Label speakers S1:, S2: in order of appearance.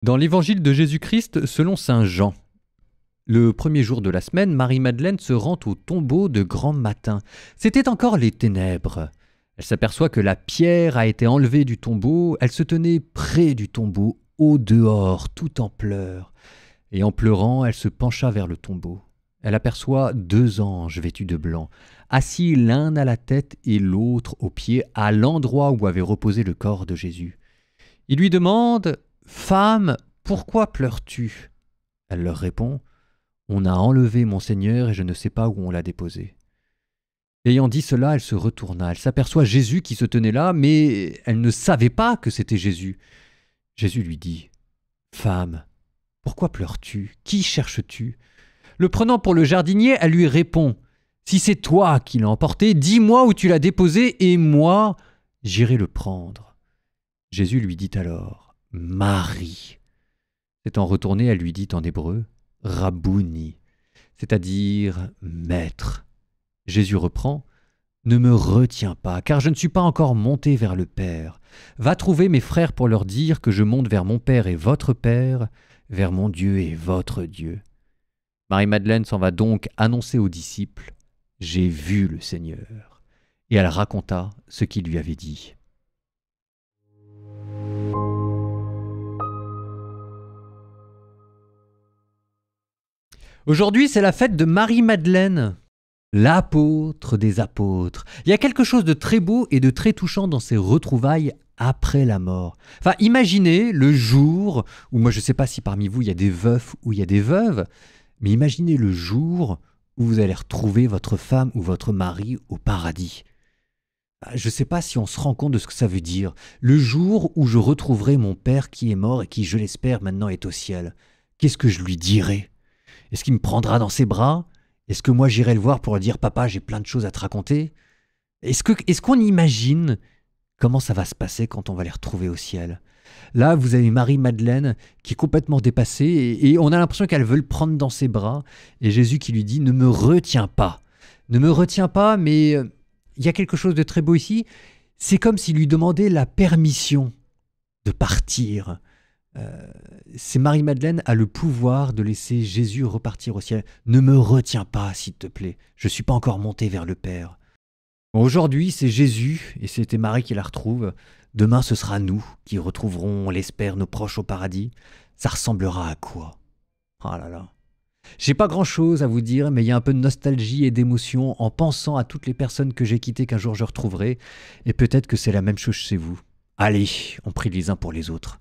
S1: Dans l'évangile de Jésus-Christ selon saint Jean, le premier jour de la semaine, Marie-Madeleine se rend au tombeau de grand matin. C'était encore les ténèbres. Elle s'aperçoit que la pierre a été enlevée du tombeau. Elle se tenait près du tombeau, au dehors, tout en pleurs. Et en pleurant, elle se pencha vers le tombeau. Elle aperçoit deux anges vêtus de blanc, assis l'un à la tête et l'autre aux pieds, à l'endroit où avait reposé le corps de Jésus. Ils lui demandent « Femme, pourquoi pleures-tu » Elle leur répond « On a enlevé mon Seigneur et je ne sais pas où on l'a déposé. » Ayant dit cela, elle se retourna. Elle s'aperçoit Jésus qui se tenait là, mais elle ne savait pas que c'était Jésus. Jésus lui dit « Femme, pourquoi pleures-tu? Qui cherches-tu » Le prenant pour le jardinier, elle lui répond « Si c'est toi qui l'as emporté, dis-moi où tu l'as déposé et moi, j'irai le prendre. » Jésus lui dit alors « Marie ». S'étant retournée, elle lui dit en hébreu « Rabouni », c'est-à-dire « Maître ». Jésus reprend « Ne me retiens pas, car je ne suis pas encore monté vers le Père. Va trouver mes frères pour leur dire que je monte vers mon Père et votre Père, vers mon Dieu et votre Dieu. » Marie-Madeleine s'en va donc annoncer aux disciples « J'ai vu le Seigneur ». Et elle raconta ce qu'il lui avait dit. Aujourd'hui, c'est la fête de Marie-Madeleine, l'apôtre des apôtres. Il y a quelque chose de très beau et de très touchant dans ces retrouvailles après la mort. Enfin, imaginez le jour où, moi je ne sais pas si parmi vous il y a des veufs ou il y a des veuves, mais imaginez le jour où vous allez retrouver votre femme ou votre mari au paradis. Je ne sais pas si on se rend compte de ce que ça veut dire. Le jour où je retrouverai mon père qui est mort et qui, je l'espère, maintenant est au ciel. Qu'est-ce que je lui dirai ? Est-ce qu'il me prendra dans ses bras ? Est-ce que moi j'irai le voir pour lui dire « Papa, j'ai plein de choses à te raconter » Est-ce qu'on imagine comment ça va se passer quand on va les retrouver au ciel ? Là, vous avez Marie-Madeleine qui est complètement dépassée et on a l'impression qu'elle veut le prendre dans ses bras. Et Jésus qui lui dit « Ne me retiens pas. Ne me retiens pas, mais il y a quelque chose de très beau ici. C'est comme s'il lui demandait la permission de partir. » C'est Marie-Madeleine a le pouvoir de laisser Jésus repartir au ciel. Ne me retiens pas, s'il te plaît. Je ne suis pas encore monté vers le Père. Bon, aujourd'hui, c'est Jésus, et c'était Marie qui la retrouve. Demain, ce sera nous qui retrouverons, on l'espère, nos proches au paradis. Ça ressemblera à quoi? Ah là là. J'ai pas grand-chose à vous dire, mais il y a un peu de nostalgie et d'émotion en pensant à toutes les personnes que j'ai quittées qu'un jour je retrouverai. Et peut-être que c'est la même chose chez vous. Allez, on prie les uns pour les autres.